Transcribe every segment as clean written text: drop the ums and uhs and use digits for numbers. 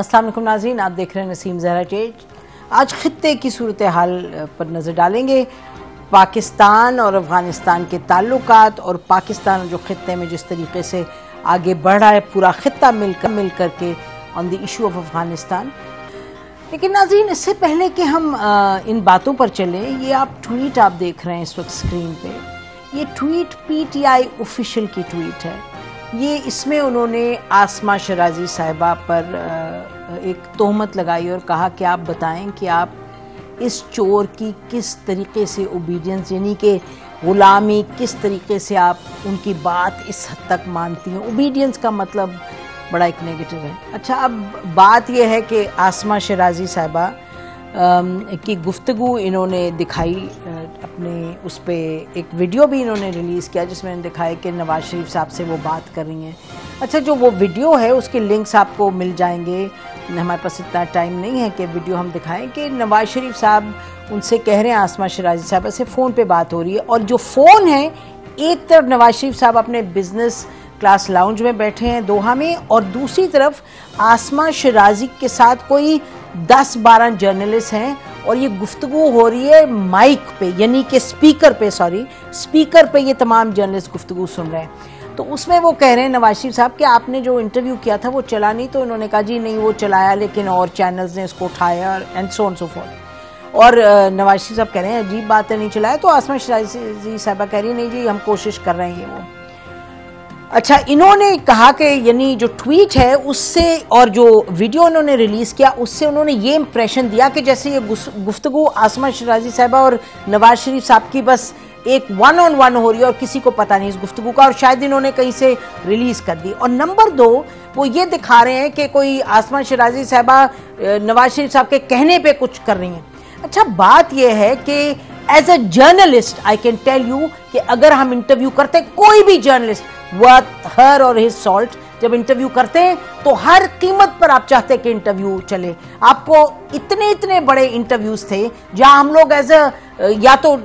अस्सलाम वालेकुम नाज़रीन, आप देख रहे हैं नसीम ज़हरा टेज। आज ख़ित्ते की सूरत हाल पर नज़र डालेंगे। पाकिस्तान और अफ़गानिस्तान के ताल्लुकात और पाकिस्तान जो ख़ित्ते में जिस तरीके से आगे बढ़ रहा है, पूरा ख़ित्ता मिल कर के on the issue of Afghanistan. लेकिन नाज़रीन, इससे पहले कि हम इन बातों पर चलें, ये आप ट्वीट आप देख रहे हैं इस वक्त स्क्रीन पे। ये ट्वीट PTI ऑफिशियल की ट्वीट है। ये इसमें उन्होंने आसमा शराजी साहिबा पर एक तोहमत लगाई और कहा कि आप बताएं कि आप इस चोर की किस तरीके से ओबीडियंस यानी कि गुलामी, किस तरीके से आप उनकी बात इस हद तक मानती हैं। ओबीडियंस का मतलब बड़ा एक नेगेटिव है। अच्छा, अब बात यह है कि आसमा शराजी साहिबा की गुफ्तगू इन्होंने दिखाई अपने उस पर एक वीडियो भी इन्होंने रिलीज़ किया जिसमें दिखाया कि नवाज़ शरीफ साहब से वो बात कर रही हैं। अच्छा, जो वो वीडियो है उसके लिंक्स आपको मिल जाएंगे। हमारे पास इतना टाइम नहीं है कि वीडियो हम दिखाएं कि नवाज़ शरीफ साहब उनसे कह रहे हैं, आसमा शराजी साहब से फ़ोन पे बात हो रही है और जो फ़ोन है, एक तरफ नवाज़ शरीफ साहब अपने बिजनेस क्लास लाउंज में बैठे हैं दोहा में और दूसरी तरफ आसमा शराजी के साथ कोई 10-12 जर्नलिस्ट हैं और ये गुफ्तगू हो रही है माइक पे, यानी कि स्पीकर पे ये तमाम जर्नलिस्ट गुफ्तगू सुन रहे हैं। तो उसमें वो कह रहे हैं नवाज शरीफ साहब कि आपने जो इंटरव्यू किया था वो चला नहीं। तो उन्होंने कहा जी नहीं, वो चलाया लेकिन और चैनल्स ने उसको उठाया and so on so forth. और नवाज शरीफ साहब कह रहे हैं अजीब बात है, नहीं चलाया। तो आसमा शराजी साहबा कह रही है नहीं जी, हम कोशिश कर रहे हैं ये वो। अच्छा, इन्होंने कहा कि यानी जो ट्वीट है उससे और जो वीडियो उन्होंने रिलीज़ किया उससे उन्होंने ये इंप्रेशन दिया कि जैसे ये गुफ्तगू आसमा शराजी साहिबा और नवाज शरीफ साहब की बस एक 1-on-1 हो रही है और किसी को पता नहीं इस गुफ्तगू का, और शायद इन्होंने कहीं से रिलीज़ कर दी। और नंबर 2, वो ये दिखा रहे हैं कि कोई आसमा शराजी साहिबा नवाज शरीफ साहब के कहने पर कुछ कर रही हैं। अच्छा, बात यह है कि as a journalist I can tell you कि अगर हम इंटरव्यू करते, कोई भी जर्नलिस्ट वर्थ हर और हिज सॉल्ट जब इंटरव्यू करते हैं तो हर कीमत पर आप चाहते हैं कि इंटरव्यू चले। आपको इतने बड़े इंटरव्यूज थे जहां हम लोग एज अ या तो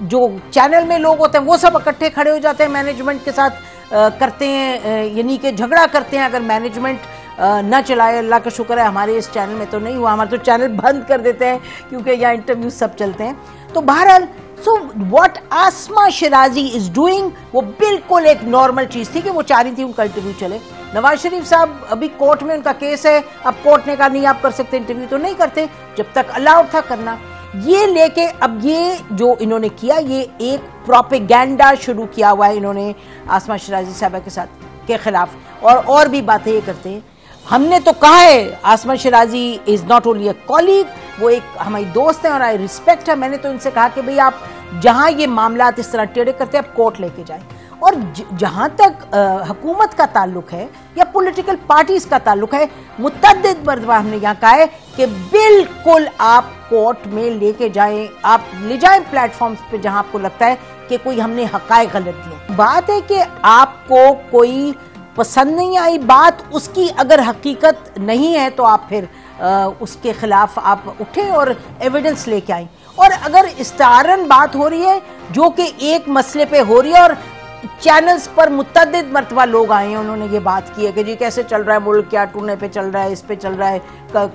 जो चैनल में लोग होते हैं वो सब इकट्ठे खड़े हो जाते हैं, मैनेजमेंट के साथ करते हैं, यानी कि झगड़ा करते हैं। अगर मैनेजमेंट ना चलाए, अल्लाह का शुक्र है हमारे इस चैनल में तो नहीं हुआ, हमारे तो चैनल बंद कर देते हैं क्योंकि यहाँ इंटरव्यू सब चलते हैं। तो बहरहाल so what Asma Shirazi is doing वो बिल्कुल एक नॉर्मल चीज़ थी कि वो चाह रही थी उनका इंटरव्यू चले। नवाज शरीफ साहब अभी कोर्ट में उनका केस है, अब कोर्ट ने कहा नहीं आप कर सकते इंटरव्यू, तो नहीं करते जब तक अलाउड था करना। ये लेके अब ये जो इन्होंने किया, ये एक प्रोपेगेंडा शुरू किया हुआ है इन्होंने आसमा शराजी साहबा के साथ के खिलाफ, और भी बातें ये करते हैं। हमने तो कहा है Asma Shirazi is not only a colleague, वो एक हमारी दोस्त है और आई रिस्पेक्ट है। मैंने तो इनसे कहा कि भाई आप जहां ये मामला इस तरह टेढ़े करते हैं आप कोर्ट लेके जाएं। और जहां तक हुकूमत का ताल्लुक है या पॉलिटिकल पार्टीज का ताल्लुक है, मुतअद्दिद मरतबा हमने यहाँ कहा है कि बिल्कुल आप कोर्ट में लेके जाएं, आप ले जाएं प्लेटफॉर्म्स पे जहां आपको लगता है कि कोई हमने हकायक गलत दिए। बात है कि आपको कोई पसंद नहीं आई बात, उसकी अगर हकीकत नहीं है तो आप फिर उसके खिलाफ आप उठें और एविडेंस लेके आएं। और अगर इस्तारन बात हो रही है जो कि एक मसले पे हो रही है और चैनल्स पर मुतअद्दिद मरतबा लोग आए हैं, उन्होंने ये बात की है कि जी कैसे चल रहा है मुल्क, क्या टूने पे चल रहा है, इस पे चल रहा है,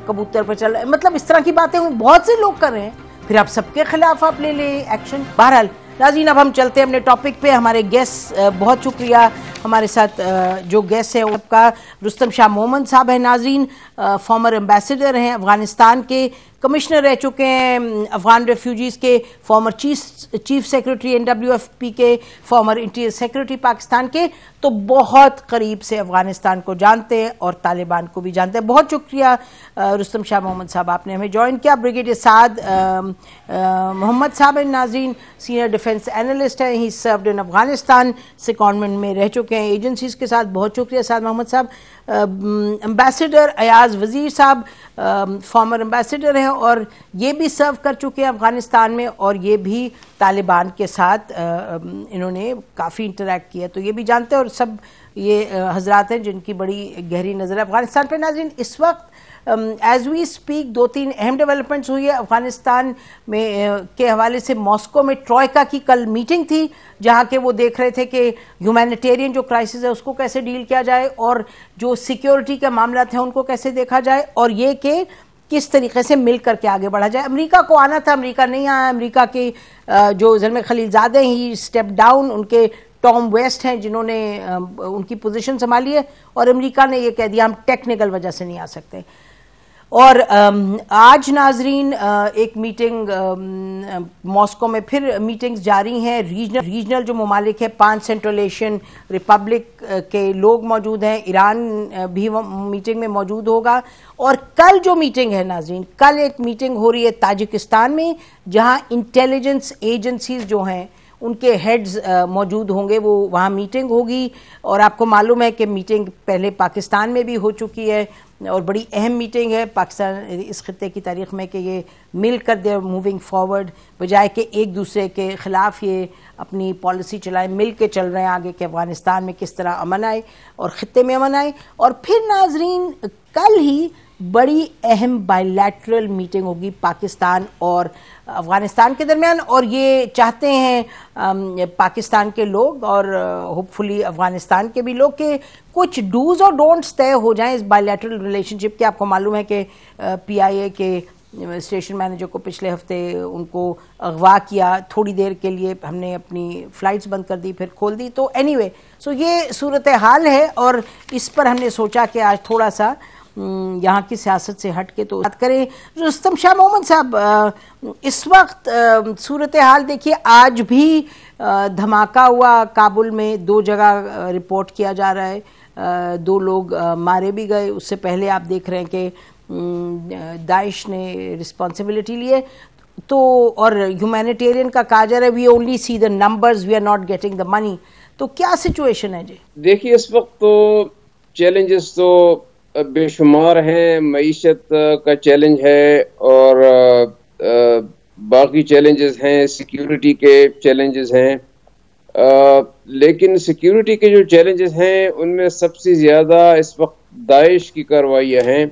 कबूतर पे चल रहा है, मतलब इस तरह की बातें बहुत से लोग कर रहे हैं, फिर आप सबके खिलाफ आप ले लें एक्शन। बहरहाल नाज़रीन, अब हम चलते हैं अपने टॉपिक पे। हमारे गेस्ट, बहुत शुक्रिया हमारे साथ जो गेस्ट है आपका रुस्तम शाह मोहम्मद साहब है। नाज़रीन, फॉर्मर एम्बेसडर हैं, अफ़गानिस्तान के कमिश्नर रह चुके हैं, अफ़गान रेफ्यूजीज़ के फॉर्मर चीफ सेक्रेटरी NWFP के, फॉर्मर इंटीरियर सेक्रेटरी पाकिस्तान के, तो बहुत करीब से अफ़गानिस्तान को जानते हैं और तालिबान को भी जानते हैं। बहुत शुक्रिया रुस्तम शाह मोहम्मद साहब, आपने हमें ज्वाइन किया। ब्रिगेडियर साद मोहम्मद साहब हैं नाज़रीन, सीनियर डिफेंस एनालिस्ट हैं, ही सर्व्ड इन अफ़गानिस्तान, सेकंडमेंट में रह चुके हैं एजेंसीज के साथ। बहुत शुक्रिया साद मोहम्मद साहब। एम्बेसडर अयाज वज़ीर साहब फॉर्मर एम्बेसडर हैं और ये भी सर्व कर चुके हैं अफ़गानिस्तान में और ये भी तालिबान के साथ इन्होंने काफ़ी इंटरेक्ट किया, तो ये भी जानते हैं। और सब ये हजरात हैं जिनकी बड़ी गहरी नज़र है अफ़गानिस्तान पे। नाज़रीन, इस वक्त एज वी स्पीक 2-3 अहम डेवलपमेंट्स हुई है अफगानिस्तान में के हवाले से। मॉस्को में ट्रॉयका की कल मीटिंग थी जहां के वो देख रहे थे कि ह्यूमैनिटेरियन जो क्राइसिस है उसको कैसे डील किया जाए और जो सिक्योरिटी के मामला थे उनको कैसे देखा जाए, और ये कि किस तरीके से मिल करके आगे बढ़ा जाए। अमेरिका को आना था, अमेरिका नहीं आया। अमेरिका के जो ज़लमे खलीलज़ादे ही स्टेप डाउन, उनके टॉम वेस्ट हैं जिन्होंने उनकी पोजीशन संभाली है, और अमेरिका ने ये कह दिया हम टेक्निकल वजह से नहीं आ सकते। और आज नाजरीन एक मीटिंग मॉस्को में फिर मीटिंग्स जारी हैं। रीजनल जो ममालिक है, 5 सेंट्रल एशियन रिपब्लिक के लोग मौजूद हैं, ईरान भी मीटिंग में मौजूद होगा। और कल जो मीटिंग है नाजरीन, कल एक मीटिंग हो रही है ताजिकिस्तान में जहां इंटेलिजेंस एजेंसीज जो हैं उनके हेड्स मौजूद होंगे, वो वहाँ मीटिंग होगी। और आपको मालूम है कि मीटिंग पहले पाकिस्तान में भी हो चुकी है और बड़ी अहम मीटिंग है पाकिस्तान इस खित्ते की तारीख में कि ये मिलकर दे आर मूविंग फॉरवर्ड, बजाय कि एक दूसरे के ख़िलाफ़ ये अपनी पॉलिसी चलाएं, मिल के चल रहे हैं आगे कि अफ़गानिस्तान में किस तरह अमन आए और ख़ित्ते में अमन आए। और फिर नाजरीन कल ही बड़ी अहम बायलैटरल मीटिंग होगी पाकिस्तान और अफ़गानिस्तान के दरमियान, और ये चाहते हैं पाकिस्तान के लोग और होपफुली अफ़गानिस्तान के भी लोग कि कुछ डूज और डोंट्स तय हो जाएं इस बायलैटरल रिलेशनशिप के। आपको मालूम है कि PIA के स्टेशन मैनेजर को पिछले हफ्ते उनको अगवा किया, थोड़ी देर के लिए हमने अपनी फ़्लाइट्स बंद कर दी, फिर खोल दी। तो एनीवे सो ये सूरत हाल है और इस पर हमने सोचा कि आज थोड़ा सा यहाँ की सियासत से हट के तो बात करें। रुस्तम शाह मोहम्मद साहब, इस वक्त सूरत हाल देखिए, आज भी धमाका हुआ काबुल में, 2 जगह रिपोर्ट किया जा रहा है, 2 लोग मारे भी गए। उससे पहले आप देख रहे हैं कि दाइश ने रिस्पॉन्सिबिलिटी लिए। तो और ह्यूमैनिटेरियन का कहा जा रहा है we only see the numbers, we are not getting the money. तो क्या सिचुएशन है जी? देखिए, इस वक्त तो चैलेंजेस तो बेशुमार हैं। मईशत का चैलेंज है और बाकी चैलेंजेस हैं, सिक्योरिटी के चैलेंजेस हैं। लेकिन सिक्योरिटी के जो चैलेंजेस हैं उनमें सबसे ज़्यादा इस वक्त दाइश की कार्रवाइयाँ हैं,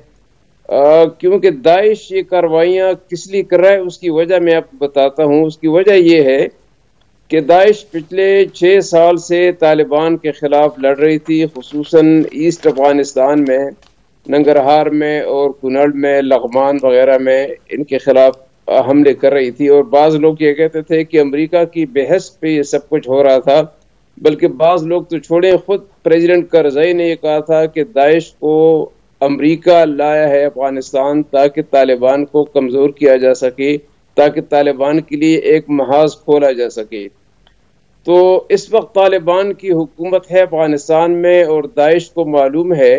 क्योंकि दाइश ये कार्रवाइयाँ किस लिए कर रहा है उसकी वजह मैं आपको बताता हूँ। उसकी वजह ये है कि दाइश पिछले 6 साल से तालिबान के ख़िलाफ़ लड़ रही थी, खुसूसन ईस्ट अफ़गानिस्तान में, नंगरहार में और कुनल में, लग़मान वगैरह में इनके ख़िलाफ़ हमले कर रही थी। और बाज़ लोग ये कहते थे कि अमेरिका की बहस पे ये सब कुछ हो रहा था, बल्कि बाज़ लोग तो छोड़े, ख़ुद प्रेसिडेंट करज़ई ने ये कहा था कि दाइश को अमेरिका लाया है अफ़गानिस्तान ताकि तालिबान को कमज़ोर किया जा सके, ताकि तालिबान के लिए एक महाज खोला जा सके। तो इस वक्त तालिबान की हुकूमत है अफ़गानिस्तान में और दाइश को मालूम है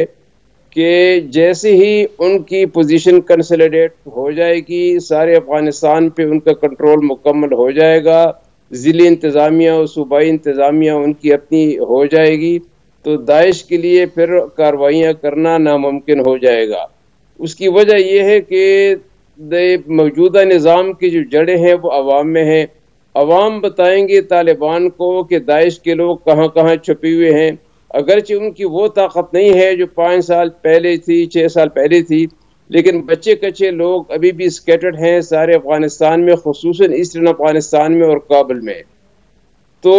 कि जैसे ही उनकी पोजीशन कंसोलिडेट हो जाएगी, सारे अफ़गानिस्तान पे उनका कंट्रोल मुकम्मल हो जाएगा, ज़िली इंतज़ामिया और सूबाई इंतज़ामिया उनकी अपनी हो जाएगी, तो दाइश के लिए फिर कार्रवाइयाँ करना नामुमकिन हो जाएगा। उसकी वजह यह है कि मौजूदा निज़ाम की जो जड़ें हैं वो अवाम में हैं। अवाम बताएंगे तालिबान को कि दाइश के लोग कहाँ कहाँ छुपे हुए हैं, अगरचे उनकी वो ताकत नहीं है जो 5 साल पहले थी, 6 साल पहले थी, लेकिन बच्चे कच्चे लोग अभी भी स्कैटर्ड हैं सारे अफ़गानिस्तान में, खुसूसन ईस्टर्न अफ़गानिस्तान में और काबुल में। तो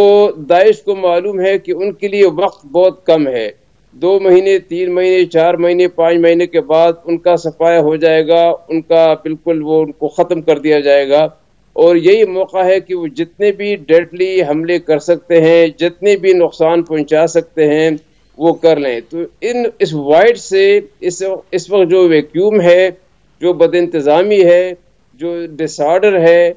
दाइश को मालूम है कि उनके लिए वक्त बहुत कम है, 2 महीने, 3 महीने, 4 महीने, 5 महीने के बाद उनका सफाया हो जाएगा, उनका बिल्कुल वो उनको ख़त्म कर दिया जाएगा। और यही मौका है कि वो जितने भी डेडली हमले कर सकते हैं, जितने भी नुकसान पहुंचा सकते हैं वो कर लें। तो इस वाइड से इस वक्त जो वैक्यूम है, जो बदइंतज़ामी है, जो डिसऑर्डर है,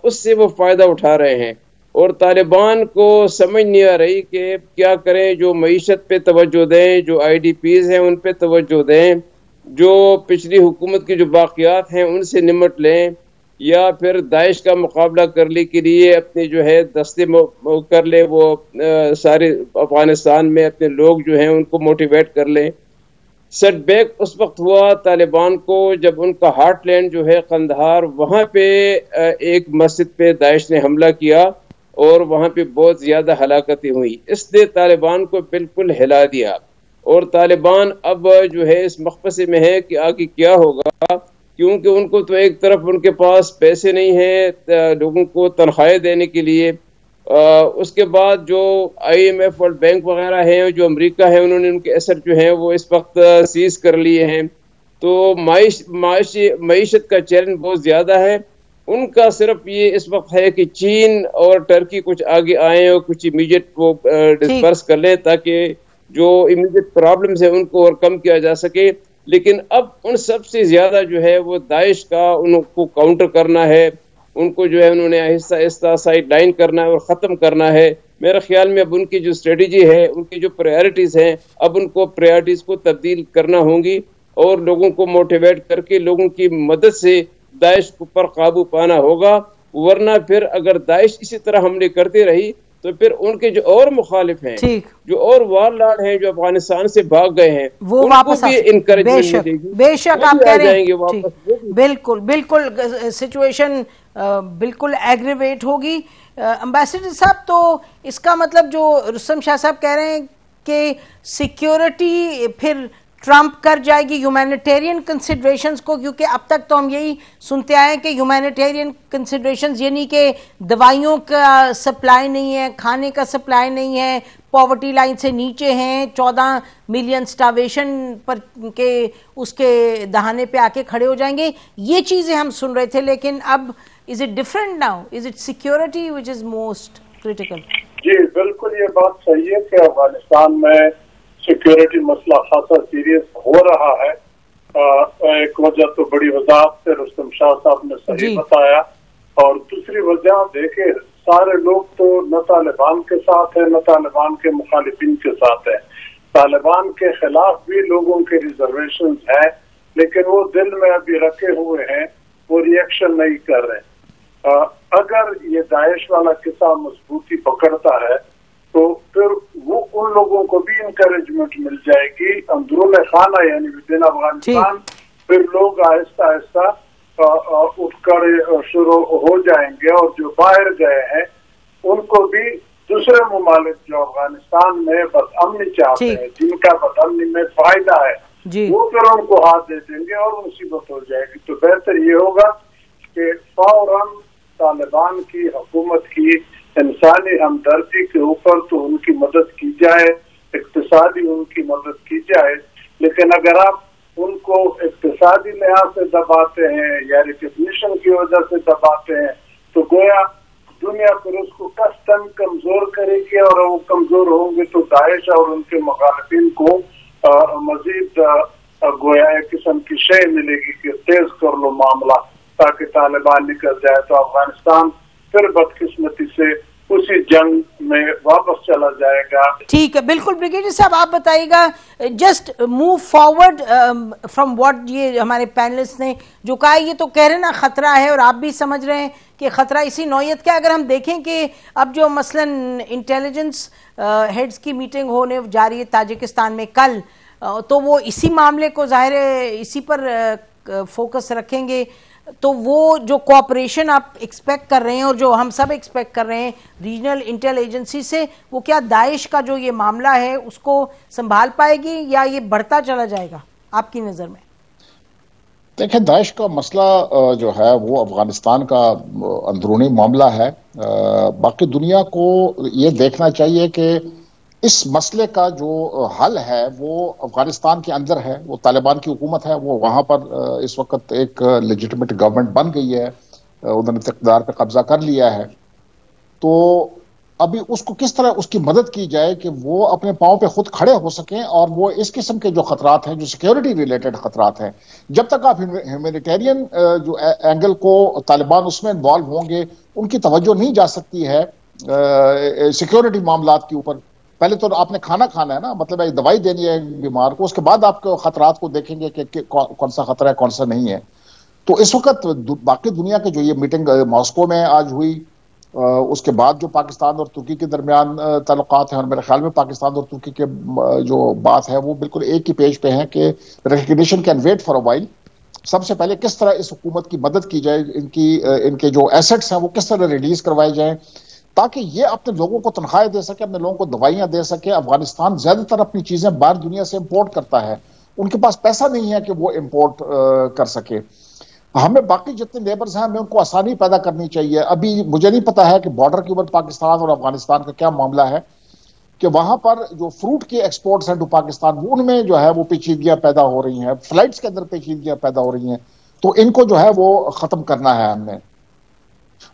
उससे वो फ़ायदा उठा रहे हैं। और तालिबान को समझ नहीं आ रही कि क्या करें, जो मईशत पे तवज्जो दें, जो IDPs हैं उन पे तवज्जो दें, जो पिछली हुकूमत की जो बाक़ियात हैं उनसे निमट लें, या फिर दाइश का मुकाबला करने के लिए अपने जो है दस्ते कर ले, वो सारे अफ़गानिस्तान में अपने लोग जो हैं उनको मोटिवेट कर लें। सेटबैक उस वक्त हुआ तालिबान को जब उनका हार्टलैंड जो है कंदहार, वहाँ पे एक मस्जिद पे दाइश ने हमला किया और वहाँ पे बहुत ज़्यादा हलाकतें हुई। इसने तालिबान को बिल्कुल हिला दिया। और तालिबान अब जो है इस मकबसे में है कि आगे क्या होगा, क्योंकि उनको तो एक तरफ उनके पास पैसे नहीं है लोगों को तनख्वाहें देने के लिए, उसके बाद जो IMF वर्ल्ड बैंक वगैरह है, जो अमेरिका है, उन्होंने उनके एसेट जो हैं वो इस वक्त सीज कर लिए हैं। तो मईशत का चैलेंज बहुत ज़्यादा है। उनका सिर्फ ये इस वक्त है कि चीन और टर्की कुछ आगे आए और कुछ इमीडिएट वो डिस्पर्स कर लें ताकि जो इमीडिएट प्रॉब्लम्स है उनको ओवरकम किया जा सके। लेकिन अब उन सबसे ज़्यादा जो है वो दाइश का उनको काउंटर करना है, उनको जो है उन्होंने आहिस्ता आहिस्ता साइड लाइन करना है और ख़त्म करना है। मेरे ख्याल में अब उनकी जो स्ट्रेटजी है, उनकी जो प्रायोरिटीज़ हैं, अब उनको प्रायोरिटीज़ को तब्दील करना होंगी और लोगों को मोटिवेट करके लोगों की मदद से दाइश पर काबू पाना होगा। वरना फिर अगर दाइश इसी तरह हमले करती रही तो फिर उनके जो और मुखालिफ हैं, जो और वारलाड हैं, जो अफगानिस्तान से भाग गए हैं, वो वापस भी इनकरेजमेंट मिलेगी। बेशक आप कह रहे हैं वापस। बिल्कुल बिल्कुल सिचुएशन बिल्कुल एग्रीवेट होगी। एम्बेसडर साहब, तो इसका मतलब जो रुस्तम शाह साहब कह रहे हैं कि सिक्योरिटी फिर ट्रम्प कर जाएगी ह्यूमैनिटेरियन कंसिडरेशंस को, क्योंकि अब तक तो हम यही सुनते आए कि ह्यूमैनिटेरियन कंसिडरेशंस यानी कि दवाइयों का सप्लाई नहीं है, खाने का सप्लाई नहीं है, पॉवर्टी लाइन से नीचे हैं, 14 मिलियन स्टार्वेशन पर के उसके दहाने पे आके खड़े हो जाएंगे। ये चीज़ें हम सुन रहे थे, लेकिन अब is it different now? Is it security which is most critical? जी बिल्कुल, ये बात सही है कि अफगानिस्तान में सिक्योरिटी मसला खासा सीरियस हो रहा है। एक वजह तो बड़ी वजाहत से रुस्तम शाह साहब ने सही बताया, और दूसरी वजह देखे सारे लोग तो न तालिबान के साथ है न तालिबान के मुखालिफिन के साथ है। तालिबान के खिलाफ भी लोगों के रिजर्वेशन है, लेकिन वो दिल में अभी रखे हुए हैं, वो रिएक्शन नहीं कर रहे। अगर ये दाइश वाला किस्सा मजबूती पकड़ता है तो फिर वो उन लोगों को भी इंकरेजमेंट मिल जाएगी अंदरून खाना, यानी विदिन अफगानिस्तान। फिर लोग आहिस्ता आहिस्ता उठकर शुरू हो जाएंगे, और जो बाहर गए हैं उनको भी दूसरे ममालिक जो अफगानिस्तान में बदअमनी चाहते हैं, जिनका बदअमनी में फायदा है, वो फिर उनको हाथ दे देंगे और मुसीबत हो जाएगी। तो बेहतर ये होगा कि फौरन तालिबान की हुकूमत की इंसानी हमदर्दी के ऊपर तो उनकी मदद की जाए, इक्तिसादी उनकी मदद की जाए। लेकिन अगर आप उनको इक्तिसादी लिहाज से दबाते हैं या रिकग्निशन की वजह से दबाते हैं, तो गोया दुनिया फिर उसको कस्टम कमजोर करेगी, और वो कमजोर होंगे तो दाइश और उनके मुखालिफिन को मजीद गोया एक किस्म की शय मिलेगी कि तेज कर लो मामला ताकि तालिबान निकल जाए। तो अफगानिस्तान फिर बदकिस्मती से उसी जंग में वापस चला जाएगा। ठीक है, बिल्कुल। ब्रिगेडियर साहब आप बताइएगा, just move forward from what ये हमारे पैनलिस्ट ने जो कहा, ये तो कह रहे हैं ना खतरा है, और आप भी समझ रहे हैं कि खतरा इसी नौयत का। अगर हम देखें कि अब जो मसलन इंटेलिजेंस हेड्स की मीटिंग होने जा रही है ताजिकिस्तान में कल, तो वो इसी मामले को जाहिर है इसी पर फोकस रखेंगे। तो वो जो कोऑपरेशन आप एक्सपेक्ट कर रहे हैं और जो हम सब एक्सपेक्ट कर रहे हैं रीजनल इंटेल एजेंसी से, वो क्या दाइश का जो ये मामला है उसको संभाल पाएगी या ये बढ़ता चला जाएगा आपकी नज़र में? देखिए, दाइश का मसला जो है वो अफगानिस्तान का अंदरूनी मामला है। बाकी दुनिया को ये देखना चाहिए कि इस मसले का जो हल है वो अफगानिस्तान के अंदर है। वो तालिबान की हुकूमत है, वो वहाँ पर इस वक्त एक लेजिटिमेट गवर्नमेंट बन गई है, उन्होंने इक़्तिदार पे कब्जा कर लिया है। तो अभी उसको किस तरह उसकी मदद की जाए कि वो अपने पाँव पे खुद खड़े हो सकें, और वो इस किस्म के जो खतरात हैं, जो सिक्योरिटी रिलेटेड खतरात हैं, जब तक आप ह्यूमैनिटेरियन जो एंगल को तालिबान उसमें इन्वॉल्व होंगे, उनकी तवज्जो नहीं जा सकती है सिक्योरिटी मामलात के ऊपर। पहले तो आपने खाना खाना है ना, मतलब एक दवाई देनी है बीमार को, उसके बाद आपको खतरात को देखेंगे कि कौन सा खतरा है कौन सा नहीं है। तो इस वक्त बाकी दुनिया के जो ये मीटिंग मॉस्को में आज हुई, उसके बाद जो पाकिस्तान और तुर्की के दरमियान ताल्लुकात हैं, और मेरे ख्याल में पाकिस्तान और तुर्की के जो बात है वो बिल्कुल एक ही पेज पे है कि recognition can wait for a while. सबसे पहले किस तरह इस हुकूमत की मदद की जाए, इनके जो एसेट्स हैं वो किस तरह रिलीज करवाए जाएं, ताकि ये अपने लोगों को तनख्वाहें दे सके, अपने लोगों को दवाइयां दे सके। अफगानिस्तान ज्यादातर अपनी चीजें बाहर दुनिया से इंपोर्ट करता है, उनके पास पैसा नहीं है कि वो इंपोर्ट कर सके। हमें बाकी जितने नेबर्स हैं हमें उनको आसानी पैदा करनी चाहिए। अभी मुझे नहीं पता है कि बॉर्डर के ऊपर पाकिस्तान और अफगानिस्तान का क्या मामला है, कि वहां पर जो फ्रूट की एक्सपोर्ट्स हैं टू पाकिस्तान, उनमें जो है वो पेचीदगियां पैदा हो रही हैं, फ्लाइट्स के अंदर पेचीदगियां पैदा हो रही हैं। तो इनको जो है वो खत्म करना है हमने,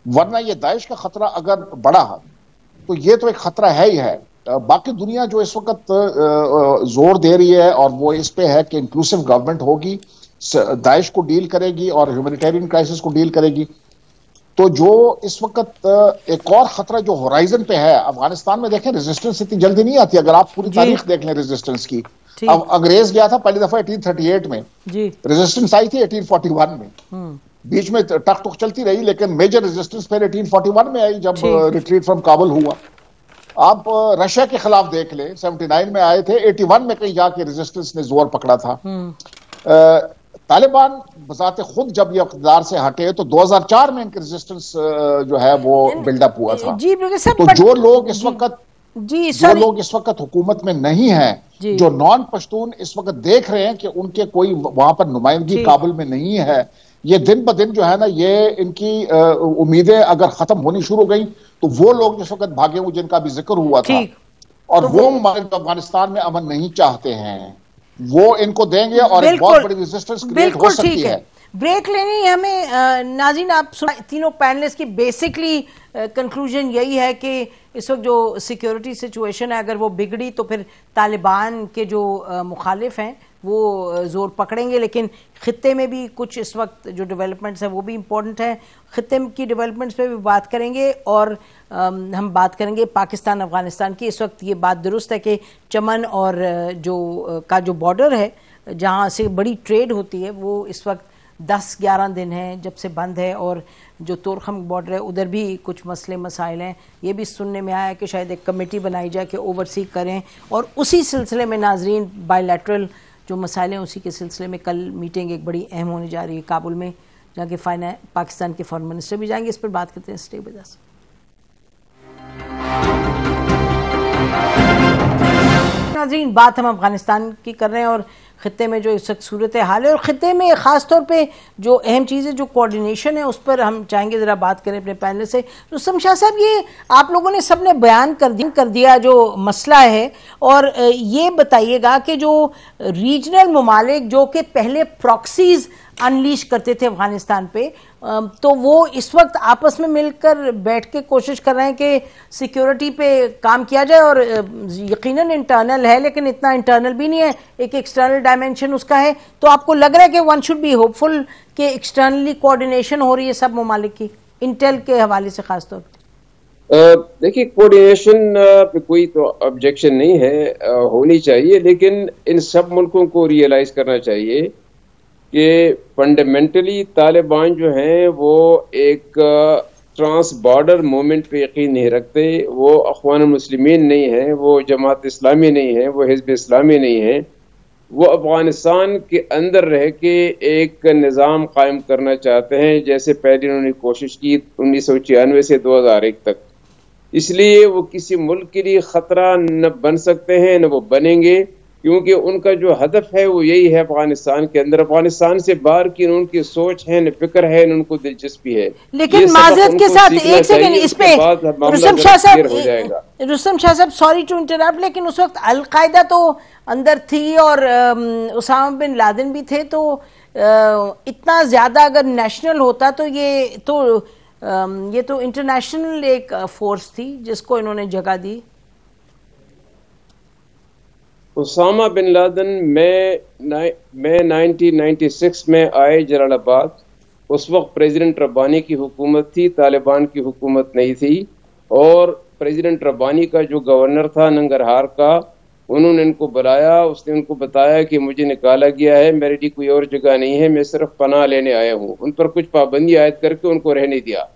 वरना ये दाइश का खतरा अगर बढ़ा तो ये तो एक खतरा है ही है। बाकी दुनिया जो इस वक्त जोर दे रही है और वो इस पे है कि इंक्लूसिव गवर्नमेंट होगी, दाइश को डील करेगी और ह्यूमैनिटेरियन क्राइसिस को डील करेगी। तो जो इस वक्त एक और खतरा जो होराइजन पे है अफगानिस्तान में, देखें रेजिस्टेंस इतनी जल्दी नहीं आती। अगर आप पूरी तारीख देख लें रेजिस्टेंस की, अब अंग्रेज गया था पहली दफा 1838 में, रेजिस्टेंस आई थी 1841 में, बीच में टक टुक चलती रही, लेकिन मेजर रेजिस्टेंस फिर 1841 में आई जब रिट्रीट फ्रॉम काबुल हुआ। आप रशिया के खिलाफ देख ले, 79 में आए थे, 81 में कहीं जाके रेजिस्टेंस ने जोर पकड़ा था। तालिबान बजाते खुद जब ये इक़्तिदार से हटे तो 2004 में इनकी रेजिस्टेंस जो है वो बिल्डअप हुआ था। तो जो लोग इस वक्त हुकूमत में नहीं है, जो नॉन पश्तून इस वक्त देख रहे हैं कि उनके कोई वहां पर नुमाइंदगी काबुल में नहीं है, ये दिन ब दिन जो है ना, ये इनकी उम्मीदें अगर खत्म होनी शुरू हो गई तो वो लोग जिस वक्त भागे हुए जिनका भी जिक्र हुआ था, और तो वो ममालिक अफगानिस्तान में अमन नहीं चाहते हैं, वो इनको देंगे और एक बहुत बड़ी रेजिस्टेंस क्रिएट हो सकती है। ब्रेक लेनी है हमें। नाज़रीन, आप तीनों पैनलिस्ट की बेसिकली कंक्लूजन यही है कि इस वक्त जो सिक्योरिटी सिचुएशन है, अगर वो बिगड़ी तो फिर तालिबान के जो मुखालिफ हैं वो जोर पकड़ेंगे, लेकिन खित्ते में भी कुछ इस वक्त जो डेवलपमेंट्स हैं वो भी इम्पोर्टेंट है। खित्ते की डेवलपमेंट्स पे भी बात करेंगे और हम बात करेंगे पाकिस्तान अफगानिस्तान की। इस वक्त ये बात दुरुस्त है कि चमन और जो बॉर्डर है जहाँ से बड़ी ट्रेड होती है वो इस वक्त 10-11 दिन हैं जब से बंद है, और जो तोरखम बॉर्डर है उधर भी कुछ मसले मसाइल हैं। ये भी सुनने में आया है कि शायद एक कमेटी बनाई जाए कि ओवरसी करें, और उसी सिलसिले में नाजरीन बायलैटरल जो मसाइल हैं उसी के सिलसिले में कल मीटिंग एक बड़ी अहम होने जा रही है काबुल में, जहाँ के पाकिस्तान के फॉरेन मिनिस्टर भी जाएंगे। इस पर बात करते हैं, स्टे विद अस। नाज़रीन, बात हम अफगानिस्तान की कर रहे हैं और खित्ते में जो इस वक्त सूरत हाल है, और खित्ते में ख़ास तौर पे जो अहम चीज़ है जो कोऑर्डिनेशन है, उस पर हम चाहेंगे ज़रा बात करें अपने पैनल से। रुस्तम शाह साहब, ये आप लोगों ने सबने बयान कर दिया जो मसला है, और ये बताइएगा कि जो रीजनल ममालिक जो कि पहले प्रॉक्सीज़ अनलीश करते थे अफगानिस्तान पे, तो वो इस वक्त आपस में मिलकर बैठ के कोशिश कर रहे हैं कि सिक्योरिटी पे काम किया जाए, और यकीनन इंटरनल है लेकिन इतना इंटरनल भी नहीं है, एक एक्सटर्नल डायमेंशन उसका है। तो आपको लग रहा है कि वन शुड बी होपफुल कि एक्सटर्नली कोऑर्डिनेशन हो रही है सब ममालिक की, इंटेल के हवाले से खास तौर पर? देखिए, कोऑर्डिनेशन पे कोई तो ऑब्जेक्शन नहीं है, होनी चाहिए, लेकिन इन सब मुल्कों को रियलाइज करना चाहिए कि फंडामेंटली तालिबान जो हैं वो एक ट्रांस बॉर्डर मूवमेंट पे यकीन नहीं रखते। वो अख़वान मुस्लिमीन नहीं है, वो जमात इस्लामी नहीं है, वो हिज़्ब इस्लामी नहीं है। वो अफ़गानिस्तान के अंदर रह के एक निज़ाम कायम करना चाहते हैं, जैसे पहले उन्होंने कोशिश की 1996 से 2001 तक। इसलिए वो किसी मुल्क के लिए ख़तरा न बन सकते हैं, न वो बनेंगे, क्योंकि उनका जो हदफ है वो यही है अफगानिस्तान के अंदर। अफगानिस्तान से बाहर की उनकी सोच है, न फिक्र है, न उनको दिलचस्पी है। लेकिन माजरत के साथ एक सेकंड इस पे रुस्तम शाह साहब, सॉरी टू इंटरप्ट, लेकिन उस वक्त अलकायदा तो अंदर थी और उसामा बिन लादेन भी थे, तो इतना ज्यादा अगर नेशनल होता तो ये तो इंटरनेशनल एक फोर्स थी जिसको इन्होंने जगह दी। उसामा बिन लादेन में 1996 में आए जलालाबाद। उस वक्त प्रेसिडेंट रब्बानी की हुकूमत थी, तालिबान की हुकूमत नहीं थी। और प्रेसिडेंट रब्बानी का जो गवर्नर था नंगरहार का, उन्होंने इनको बुलाया, उसने उनको बताया कि मुझे निकाला गया है, मेरे लिए कोई और जगह नहीं है, मैं सिर्फ पनाह लेने आया हूँ। उन पर कुछ पाबंदी आयद करके उनको रहने दिया।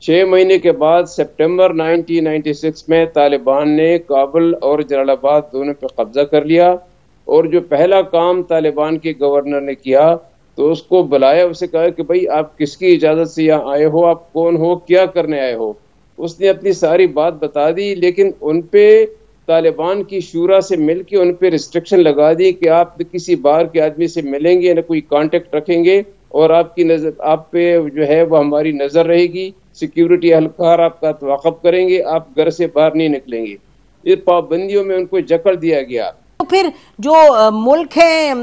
6 महीने के बाद सितंबर 1996 में तालिबान ने काबुल और जलालाबाद दोनों पे कब्जा कर लिया। और जो पहला काम तालिबान के गवर्नर ने किया तो उसको बुलाया, उसे कहा कि भाई आप किसकी इजाज़त से यहाँ आए हो, आप कौन हो, क्या करने आए हो। उसने अपनी सारी बात बता दी, लेकिन उन पे तालिबान की शूरा से मिलके उन पे रिस्ट्रिक्शन लगा दी कि आप किसी बाहर के आदमी से मिलेंगे ना कोई कांटेक्ट रखेंगे और आपकी नजर आप पे जो है वो हमारी नजर रहेगी, सिक्योरिटी एहलकार आपका तवाक़ुफ़ करेंगे, आप घर से बाहर नहीं निकलेंगे। ये पाबंदियों में उनको जकड़ दिया गया। तो फिर जो मुल्क है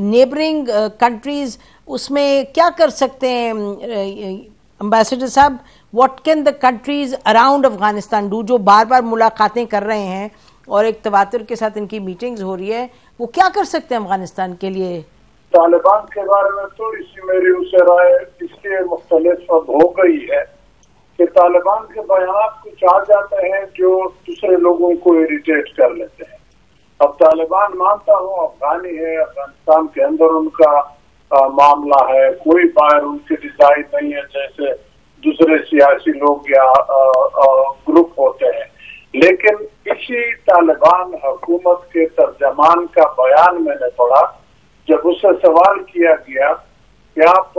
नेबरिंग कंट्रीज, उसमें क्या कर सकते हैं एम्बेसडर साहब? What can the countries around Afghanistan do, जो बार बार मुलाकातें कर रहे हैं और एक तवातुर के साथ इनकी मीटिंग्स हो रही है, वो क्या कर सकते हैं अफगानिस्तान के लिए? तालिबान के बारे में थोड़ी सी मेरी उसे राय इसलिए मुख्तलिफ अब हो गई है कि तालिबान के बयान कुछ आ जाते हैं जो दूसरे लोगों को इरिटेट कर लेते हैं। अब तालिबान मानता हूँ अफगानी है, अफगानिस्तान के अंदर उनका मामला है, कोई बाहर उनकी डिजाइन नहीं है जैसे दूसरे सियासी लोग या ग्रुप होते हैं। लेकिन इसी तालिबान हुकूमत के तर्जमान का बयान मैंने पढ़ा, जब उससे सवाल किया गया कि आप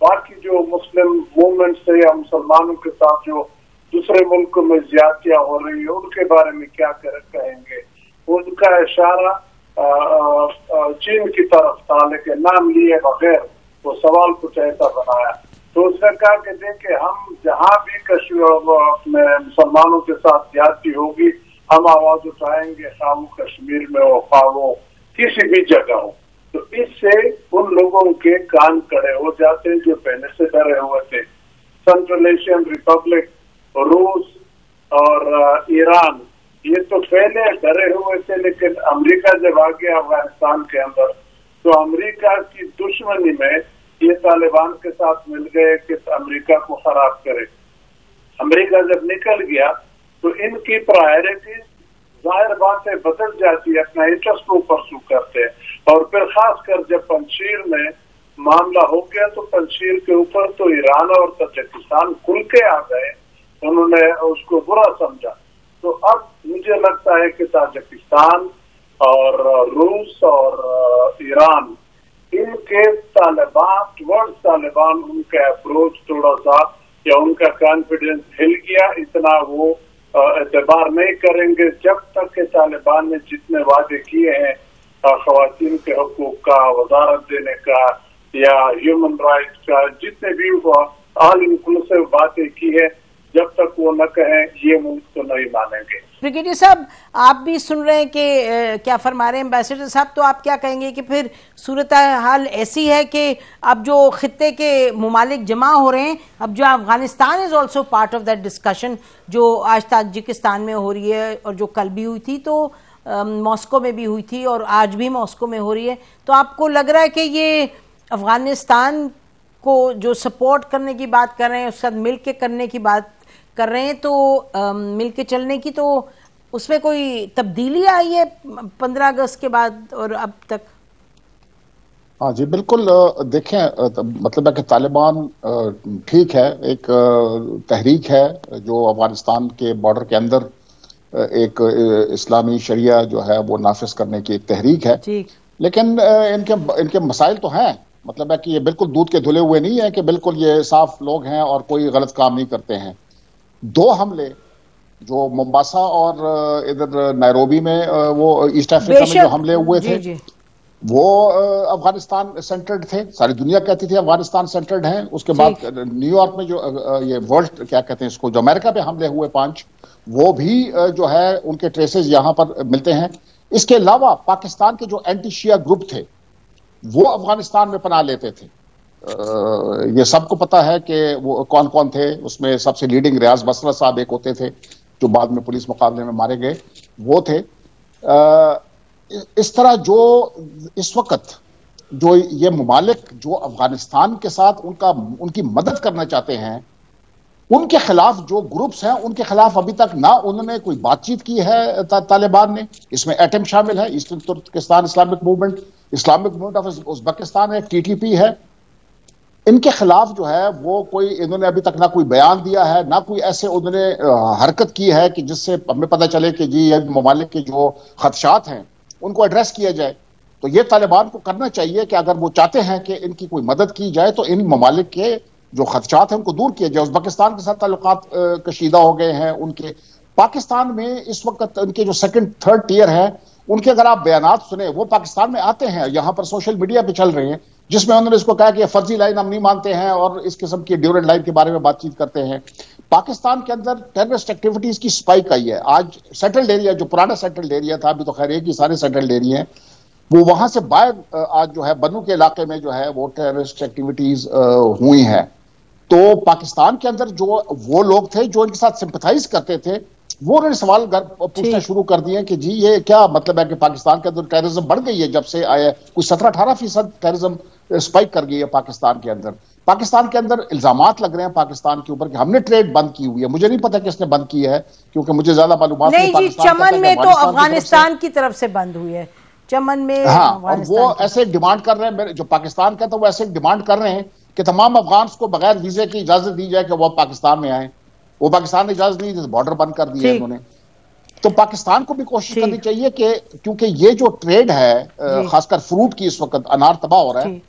बाकी जो मुस्लिम मूवमेंट से या मुसलमानों के साथ जो दूसरे मुल्कों में ज्यादतियां हो रही है उनके बारे में क्या कहेंगे, उनका इशारा चीन की तरफ था, लेकिन नाम लिए बगैर वो सवाल कुछ ऐसा बनाया। तो उसने कहा कि देखिए हम जहाँ भी कश्मीर में मुसलमानों के साथ ज्यादती होगी हम आवाज उठाएंगे, खा वो कश्मीर में हो खा वो किसी भी जगह हो। तो इससे उन लोगों के कान खड़े हो जाते हैं जो पहले से डरे हुए थे। सेंट्रल एशियन रिपब्लिक, रूस और ईरान ये तो पहले डरे हुए थे, लेकिन अमेरिका जब आ गया अफगानिस्तान के अंदर तो अमेरिका की दुश्मनी में ये तालिबान के साथ मिल गए कि अमेरिका को खराब करे। अमेरिका जब निकल गया तो इनकी प्रायोरिटी जाहिर बात है बदल जाती है, अपना इंटरेस्ट को परसू करते हैं। और फिर खासकर जब पंजशीर में मामला हो गया तो पंजशीर के ऊपर तो ईरान और ताजिकिस्तान खुल के आ गए, उन्होंने उसको बुरा समझा। तो अब मुझे लगता है कि ताजिकिस्तान और रूस और ईरान इनके तालिबान उनका अप्रोच थोड़ा सा या उनका कॉन्फिडेंस हिल गया, इतना वो एतबार नहीं करेंगे जब तक कि तालिबान ने जितने वादे किए हैं ख़वातीन के हकूक़ का, वजारत देने का या ह्यूमन राइट्स का, जितने भी ऑल इंक्लूसिव बातें की है, जब तक वो न कहें ये मुल्क तो नहीं मानेंगे। ब्रिगेडियर साहब, आप भी सुन रहे हैं कि क्या फरमा रहे हैं एम्बेसडर साहब, तो आप क्या कहेंगे कि फिर सूरत हाल ऐसी है कि अब जो खित्ते के मुमालिक जमा हो रहे हैं, अब जो Afghanistan is also part of that discussion जो आज ताजिकिस्तान में हो रही है और जो कल भी हुई थी, तो मॉस्को में भी हुई थी और आज भी मॉस्को में हो रही है, तो आपको लग रहा है कि ये अफगानिस्तान को जो सपोर्ट करने की बात कर रहे हैं उसके साथ मिल के करने की बात कर रहे हैं, तो मिल के चलने की, तो उसमें कोई तब्दीली आई है 15 अगस्त के बाद और अब तक? हाँ जी बिल्कुल। देखें मतलब है कि तालिबान ठीक है, एक तहरीक है जो अफगानिस्तान के बॉर्डर के अंदर एक इस्लामी शरिया जो है वो नाफिज करने की एक तहरीक है, लेकिन इनके मसाइल तो हैं। मतलब है कि ये बिल्कुल दूध के धुले हुए नहीं है कि बिल्कुल ये साफ लोग हैं और कोई गलत काम नहीं करते हैं। 2 हमले जो मोम्बासा और इधर नैरोबी में वो ईस्ट अफ्रीका में जो हमले हुए थे वो अफगानिस्तान सेंटर्ड थे, सारी दुनिया कहती थी अफगानिस्तान सेंटर्ड हैं। उसके बाद न्यूयॉर्क में जो ये वर्ल्ड क्या कहते हैं इसको, जो अमेरिका पे हमले हुए 5, वो भी जो है उनके ट्रेसेस यहाँ पर मिलते हैं। इसके अलावा पाकिस्तान के जो एंटी शिया ग्रुप थे वो अफगानिस्तान में पनाह लेते थे। ये सबको पता है कि वो कौन कौन थे। उसमें सबसे लीडिंग रियाज बसरा साहब एक होते थे जो बाद में पुलिस मुकाबले में मारे गए, वो थे। इस तरह जो इस वक्त जो ये ममालिक जो अफगानिस्तान के साथ उनकी मदद करना चाहते हैं, उनके खिलाफ जो ग्रुप्स हैं उनके खिलाफ अभी तक ना उन्होंने कोई बातचीत की है तालिबान ने। इसमें एटम शामिल है, ईस्टर्न तुर्कस्तान इस्लामिक मूवमेंट ऑफ उज़्बेकिस्तान है, TTP है। इनके खिलाफ जो है वो कोई इन्होंने अभी तक ना कोई बयान दिया है, ना कोई ऐसे उन्होंने हरकत की है कि जिससे हमें पता चले कि जी ये ममालिक के जो खदशात हैं उनको एड्रेस किया जाए। तो ये तालिबान को करना चाहिए कि अगर वो चाहते हैं कि इनकी कोई मदद की जाए तो इन ममालिक के जो खदशात हैं उनको दूर किया जाए। उज़्बेकिस्तान के साथ ताल्लुकात कशीदा हो गए हैं उनके। पाकिस्तान में इस वक्त उनके जो सेकंड थर्ड टियर है उनके अगर आप बयानात सुने वो पाकिस्तान में आते हैं, यहां पर सोशल मीडिया पे चल रहे हैं, जिसमें उन्होंने इसको कहा कि ये फर्जी लाइन हम नहीं मानते हैं और इस किस्म की ड्यूरेंट लाइन के बारे में बातचीत करते हैं। पाकिस्तान के अंदर टेररिस्ट एक्टिविटीज की स्पाइक आई है। आज सेटल्ड एरिया, जो पुराना सेटल्ड एरिया था, अभी तो खैर एक ही सारे सेटल्ड एरिया हैं, वो वहां से बाहर आज जो है बन्नू के इलाके में जो है वो टेररिस्ट एक्टिविटीज हुई हैं। तो पाकिस्तान के अंदर जो वो लोग थे जो इनके साथ सिंपथाइज करते थे, वो उन्होंने सवाल पूछना शुरू कर दिए कि जी ये क्या मतलब है कि पाकिस्तान के अंदर टेररिज्म बढ़ गई है जब से आया, कुछ 17-18% टेररिज्म स्पाइक कर गई है पाकिस्तान के अंदर। पाकिस्तान के अंदर इल्जामात लग रहे हैं पाकिस्तान के ऊपर कि हमने ट्रेड बंद की हुई है। मुझे नहीं पता किसने बंद की है, क्योंकि मुझे ज्यादा मालूमात नहीं जी, चमन में तो अफगानिस्तान की तरफ से बंद हुई है, चमन में। हाँ, और वो ऐसे डिमांड कर रहे हैं, जो पाकिस्तान का, तो वो ऐसे डिमांड कर रहे हैं कि तमाम अफगान को बगैर वीजे की इजाजत दी जाए कि वो पाकिस्तान में आए। वो पाकिस्तान ने इजाजत नहीं दी तो बॉर्डर बंद कर दिया उन्होंने। तो पाकिस्तान को भी कोशिश करनी चाहिए कि क्योंकि ये जो ट्रेड है खासकर फ्रूट की, इस वक्त अनार तबाह हो रहा है,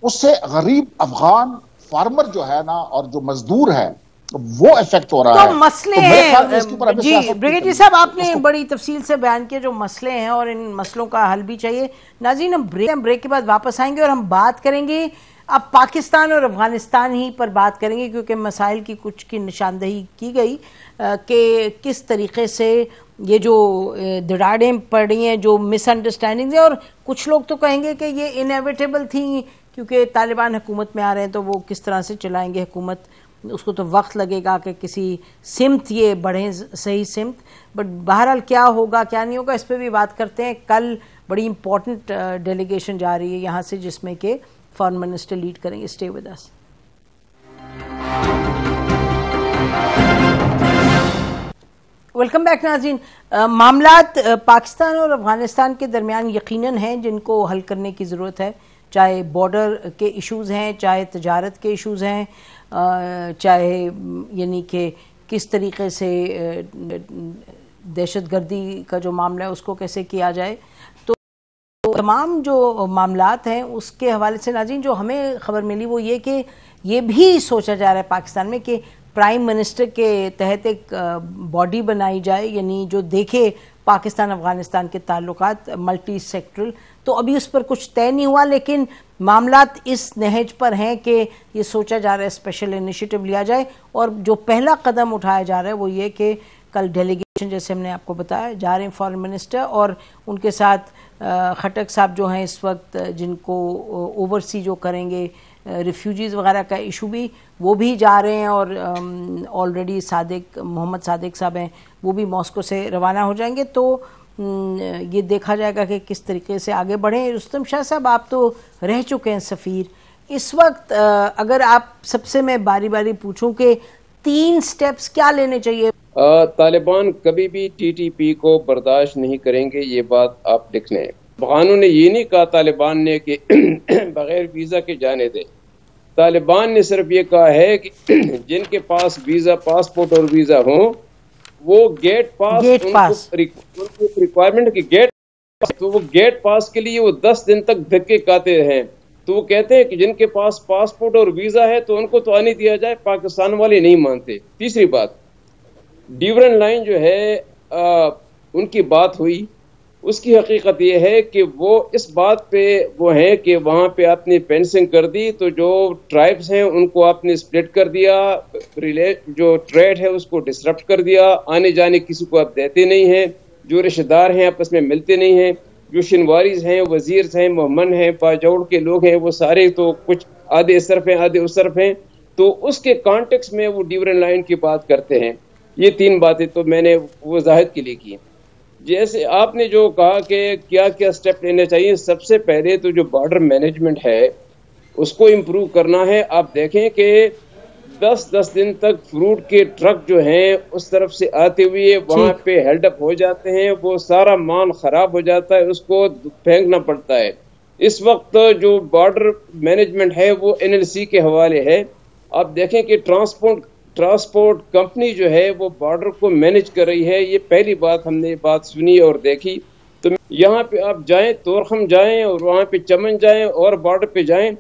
उससे गरीब अफगान फार्मर जो है ना और जो मजदूर है वो इफेक्ट हो रहा है। तो मसले हैं जी ब्रिगेडियर जी साहब, आपने बड़ी तफसील से बयान किया जो मसले हैं और इन मसलों का हल भी चाहिए। नाज़रीन, हम ब्रेक के बाद वापस आएंगे और हम बात करेंगे अब पाकिस्तान और अफगानिस्तान ही पर बात करेंगे, क्योंकि मसाइल की कुछ की निशानदही की गई कि किस तरीके से ये जो दरारें पड़ी हैं, जो मिसअंडरस्टैंडिंग्स हैं, और कुछ लोग तो कहेंगे कि ये इनएविटेबल थी क्योंकि तालिबान हुकूमत में आ रहे हैं तो वो किस तरह से चलाएंगे हुकूमत, उसको तो वक्त लगेगा कि किसी सिमत ये बढ़ें, सही सिमत। बट बहरहाल क्या होगा क्या नहीं होगा इस पर भी बात करते हैं। कल बड़ी इंपॉर्टेंट डेलीगेशन जा रही है यहाँ से जिसमें कि फॉरेन मिनिस्टर लीड करेंगे। Stay with us. Welcome back नाज़रीन। मामलात पाकिस्तान और अफगानिस्तान के दरमियान यकीनन हैं जिनको हल करने की ज़रूरत है, चाहे बॉर्डर के इश्यूज़ हैं, चाहे तजारत के इश्यूज़ हैं, चाहे यानी कि किस तरीके से दहशतगर्दी का जो मामला है उसको कैसे किया जाए। तो तमाम जो मामलात हैं उसके हवाले से नाज़रीन जो हमें ख़बर मिली वो ये कि ये भी सोचा जा रहा है पाकिस्तान में कि प्राइम मिनिस्टर के तहत एक बॉडी बनाई जाए, यानी जो देखे पाकिस्तान अफगानिस्तान के ताल्लुकात मल्टी सेक्टरल। तो अभी उस पर कुछ तय नहीं हुआ, लेकिन मामलात इस नहज पर हैं कि ये सोचा जा रहा है स्पेशल इनिशिएटिव लिया जाए। और जो पहला कदम उठाया जा रहा है वो ये कि कल डेलीगेशन, जैसे हमने आपको बताया, जा रहे हैं फॉरेन मिनिस्टर और उनके साथ खटक साहब जो हैं इस वक्त, जिनको ओवरसी जो करेंगे रिफ्यूजीज़ वगैरह का इशू भी, वो भी जा रहे हैं। और ऑलरेडी मोहम्मद सादिक साहब हैं, वो भी मॉस्को से रवाना हो जाएंगे। तो ये देखा जाएगा कि किस तरीके से आगे बढ़ें। रुस्तम शाह साहब, आप तो रह चुके हैं सफ़ीर, इस वक्त अगर आप सबसे मैं बारी बारी पूछूं कि 3 स्टेप्स क्या लेने चाहिए? तालिबान कभी भी TTP को बर्दाश्त नहीं करेंगे, ये बात आप लिख लें। अफगानों ने ये नहीं कहा तालिबान ने कि बगैर वीज़ा के जाने दें। तालिबान ने सिर्फ ये कहा है कि जिनके पास वीज़ा, पासपोर्ट और वीज़ा हो वो गेट पास रिक्वायरमेंट की गेट, तो वो गेट पास के लिए वो 10 दिन तक धक्के खाते हैं। तो वो कहते हैं कि जिनके पास पासपोर्ट और वीज़ा है तो उनको तो आने दिया जाए, पाकिस्तान वाले नहीं मानते। तीसरी बात, ड्यूरेंट लाइन जो है उनकी बात हुई, उसकी हकीकत यह है कि वो इस बात पे वो है कि वहाँ पे आपने फेंसिंग कर दी तो जो ट्राइब्स हैं उनको आपने स्प्लिट कर दिया, जो ट्रेड है उसको डिसरप्ट कर दिया, आने जाने किसी को आप देते नहीं हैं, जो रिश्तेदार हैं आपस में मिलते नहीं हैं, जो शिनवारीज हैं, वजीर्स हैं, मोहम्मन हैं, पाजौड़ के लोग हैं, वो सारे तो कुछ आधे इस तरफ हैं आधे उस तरफ हैं। तो उसके कॉन्टेक्स्ट में वो ड्यूरेंट लाइन की बात करते हैं। ये 3 बातें तो मैंने वजाहत के लिए की। जैसे आपने जो कहा कि क्या क्या स्टेप लेने चाहिए, सबसे पहले तो जो बॉर्डर मैनेजमेंट है उसको इम्प्रूव करना है। आप देखें कि 10-10 दिन तक फ्रूट के ट्रक जो हैं उस तरफ से आते हुए वहाँ पे हेल्ड अप हो जाते हैं, वो सारा माल खराब हो जाता है, उसको फेंकना पड़ता है। इस वक्त जो बॉर्डर मैनेजमेंट है वो NLC के हवाले है। आप देखें कि ट्रांसपोर्ट कंपनी जो है वो बॉर्डर को मैनेज कर रही है। ये पहली बात हमने बात सुनी और देखी। तो यहाँ पे आप जाएं, तोरखम जाएं और वहाँ पे चमन जाएं और बॉर्डर पे जाएं,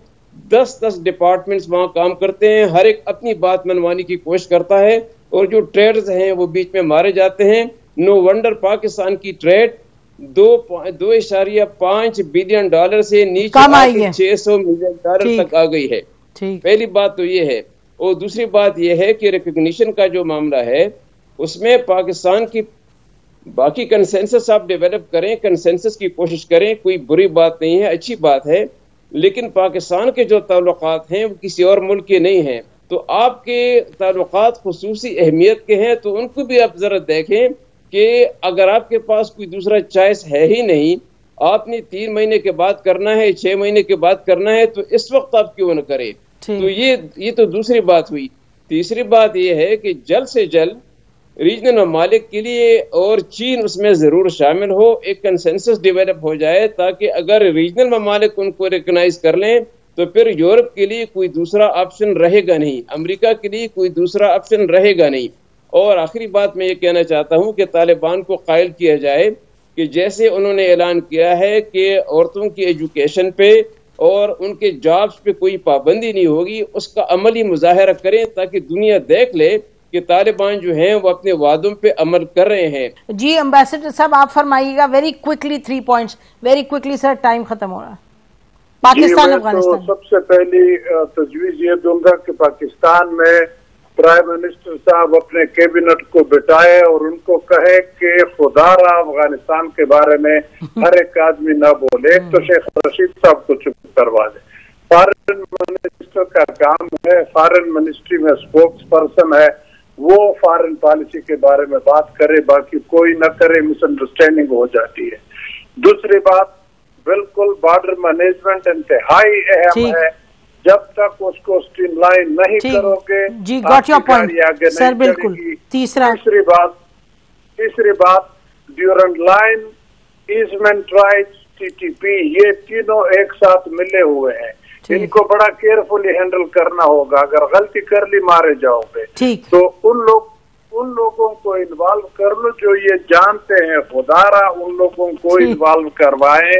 10-10 डिपार्टमेंट्स वहाँ काम करते हैं, हर एक अपनी बात मनवाने की कोशिश करता है और जो ट्रेडर्स हैं वो बीच में मारे जाते हैं। नो वंडर पाकिस्तान की ट्रेड 2.5 बिलियन डॉलर से नीचे 600 मिलियन डॉलर तक आ गई है। पहली बात तो ये है। और दूसरी बात यह है कि रिकग्निशन का जो मामला है उसमें पाकिस्तान की बाकी कंसेंसस आप डेवलप करें, कंसेंसस की कोशिश करें, कोई बुरी बात नहीं है, अच्छी बात है, लेकिन पाकिस्तान के जो ताल्लुकात हैं वो किसी और मुल्क के नहीं हैं। तो आपके ताल्लुकात खुसूसी अहमियत के हैं, तो उनको भी आप जरा देखें कि अगर आपके पास कोई दूसरा चॉइस है ही नहीं, आपने 3 महीने के बाद करना है, 6 महीने के बाद करना है, तो इस वक्त आप क्यों न करें। तो ये तो दूसरी बात हुई। तीसरी बात यह है कि जल्द से जल्द रीजनल ममालिक के लिए, और चीन उसमें जरूर शामिल हो, एक कंसेंसस डेवलप हो जाए, ताकि अगर रीजनल ममालिक उनको रिकॉग्नाइज कर लें तो फिर यूरोप के लिए कोई दूसरा ऑप्शन रहेगा नहीं, अमेरिका के लिए कोई दूसरा ऑप्शन रहेगा नहीं। और आखिरी बात मैं ये कहना चाहता हूँ कि तालिबान को कायल किया जाए कि जैसे उन्होंने ऐलान किया है कि औरतों की एजुकेशन पे और उनके जॉब्स पे कोई पाबंदी नहीं होगी, उसका अमली मुजाहरा करें ताकि दुनिया देख ले कि तालिबान जो हैं वो अपने वादों पे अमल कर रहे हैं। जी एम्बेसडर साहब आप फरमाइएगा very quickly 3 points, very quickly sir, time खत्म हो रहा है। पाकिस्तान अफगानिस्तान, तो सबसे पहली तजवीज ये दूंगा कि पाकिस्तान में प्राइम मिनिस्टर साहब अपने कैबिनेट को बिठाए और उनको कहे कि खुदारा अफगानिस्तान के बारे में हर एक आदमी ना बोले। एक तो शेख रशीद साहब को चुप करवा दे। फॉरेन मिनिस्टर का काम है, फॉरेन मिनिस्ट्री में स्पोक्स पर्सन है, वो फॉरेन पॉलिसी के बारे में बात करे, बाकी कोई न करे, मिसअंडरस्टैंडिंग हो जाती है। दूसरी बात, बिल्कुल बॉर्डर मैनेजमेंट इंतहाई अहम है, जब तक उसको स्ट्रीमलाइन नहीं करोगे जी, गॉट योर पॉइंट सर, बिल्कुल। तीसरी बात Durand line, easement rights, TTP, ये तीनों एक साथ मिले हुए हैं, इनको बड़ा केयरफुली हैंडल करना होगा। अगर गलती कर ली मारे जाओगे। तो उन लोगों को इन्वॉल्व कर लो जो ये जानते हैं, खुदारा उन लोगों को इन्वॉल्व करवाए,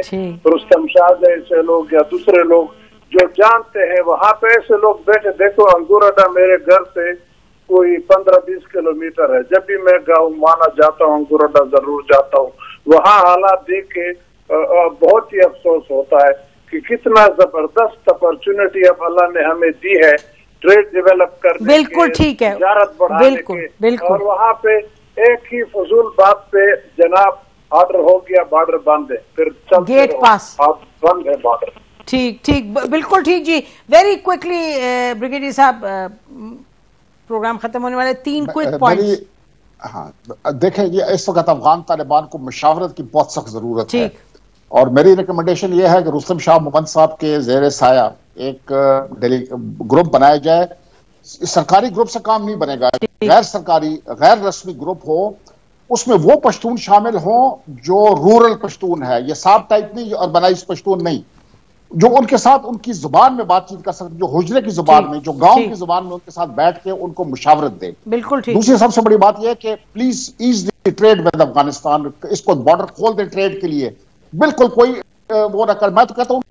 रुस्तम शाह जैसे लोग या दूसरे लोग जो जानते हैं। वहां पे ऐसे लोग बैठे, देखो अंगूरडा मेरे घर से कोई 15-20 किलोमीटर है, जब भी मैं गाँव माना जाता हूँ अंगूरडा जरूर जाता हूँ। वहाँ हालात देख के बहुत ही अफसोस होता है कि कितना जबरदस्त अपॉर्चुनिटी अब अल्लाह ने हमें दी है ट्रेड डेवलप करने, बिल्कुल ठीक है, तिजारत बढ़ाने के, और वहाँ पे एक ही फजूल बात पे जनाब ऑर्डर हो गया बॉर्डर बंद है, फिर गेट पास बंद है बॉर्डर। ठीक, बिल्कुल ठीक जी। वेरी क्विकली ब्रिगेडियर साहब, प्रोग्राम खत्म होने वाले, 3 क्विक पॉइंट्स। हाँ देखें, ये इस वक्त अफगान तालिबान को मुशावरत की बहुत सख्त जरूरत है, और मेरी रिकमेंडेशन ये है कि रुस्तम शाह मोहम्मद साहब के जेर साया एक ग्रुप बनाया जाए। सरकारी ग्रुप से काम नहीं बनेगा, गैर सरकारी गैर रस्मी ग्रुप हो, उसमें वो पश्तून शामिल हो जो रूरल पश्तून है, ये साफ टाइप नहीं और बनाइस पश्तून नहीं, जो उनके साथ उनकी जुबान में बातचीत कर सकते, जो हुजरे की जुबान में, जो गांव की जुबान में उनके साथ बैठ के उनको मुशावरत दे। बिल्कुल ठीक। दूसरी सबसे बड़ी बात यह है कि please ease the trade with Afghanistan, इसको बॉर्डर खोल दे ट्रेड के लिए, बिल्कुल कोई वो न कर। मैं तो कहता हूँ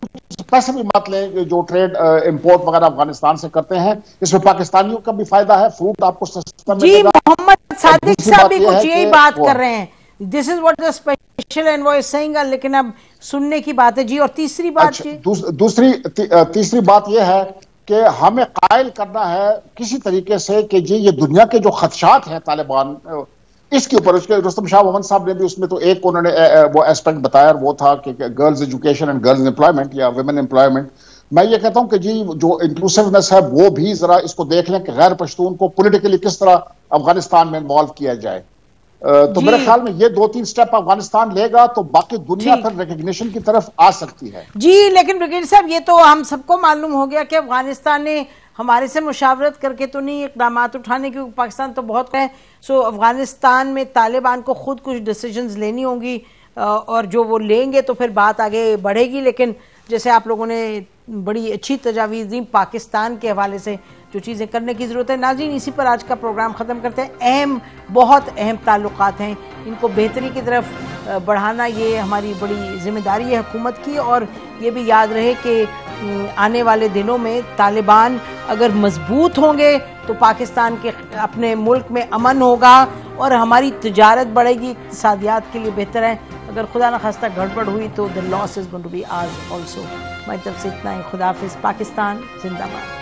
पैसे भी मत लें जो ट्रेड इंपोर्ट वगैरह अफगानिस्तान से करते हैं, इसमें पाकिस्तानियों का भी फायदा है, फ्रूट आपको सस्ता मिलेगा। मोहम्मद सादिक साहब भी कुछ यही बात कर रहे हैं, this is what the special envoy saying, लेकिन अब सुनने की बात है जी। और तीसरी बात तीसरी बात यह है कि हमें कायल करना है किसी तरीके से कि जी ये दुनिया के जो खदशात हैं तालिबान इसके ऊपर, उसके रुस्तम शाह मोहम्मद साहब ने भी उसमें तो एक उन्होंने वो एस्पेक्ट बताया, वो था कि girls education and girls employment या वुमेन एम्प्लॉयमेंट। मैं ये कहता हूं कि जी जो इंक्लूसिवनेस है वो भी जरा इसको देख लें कि गैर पश्तून को पॉलिटिकली किस तरह अफगानिस्तान में इन्वॉल्व किया जाए। तो मेरे ख्याल में ये 2-3 स्टेप अफगानिस्तान लेगा तो बाकी दुनिया फिर रिकग्निशन की तरफ आ सकती है जी। लेकिन ब्रिगेडियर साहब ये तो हम सबको मालूम हो गया कि अफगानिस्तान ने हमारे से मुशावरत करके तो नहीं इकदाम उठाने, क्योंकि पाकिस्तान तो बहुत है। सो अफगानिस्तान में तालिबान को खुद कुछ डिसीजंस लेनी होंगी, और जो वो लेंगे तो फिर बात आगे बढ़ेगी। लेकिन जैसे आप लोगों ने बड़ी अच्छी तजावीज़ दी पाकिस्तान के हवाले से, जो चीज़ें करने की ज़रूरत है। नाज़रीन, इसी पर आज का प्रोग्राम ख़त्म करते हैं। बहुत अहम ताल्लुकात हैं, इनको बेहतरी की तरफ बढ़ाना ये हमारी बड़ी जिम्मेदारी है हुकूमत की। और ये भी याद रहे कि आने वाले दिनों में तालिबान अगर मजबूत होंगे तो पाकिस्तान के अपने मुल्क में अमन होगा और हमारी तिजारत बढ़ेगी, इक़्तिसादियात के लिए बेहतर है। अगर खुदा न खास्ता गड़बड़ हुई तो the loss is going to be ours also. हमारी तरफ से इतना ही। खुदा हाफिज़। पाकिस्तान जिंदाबाद।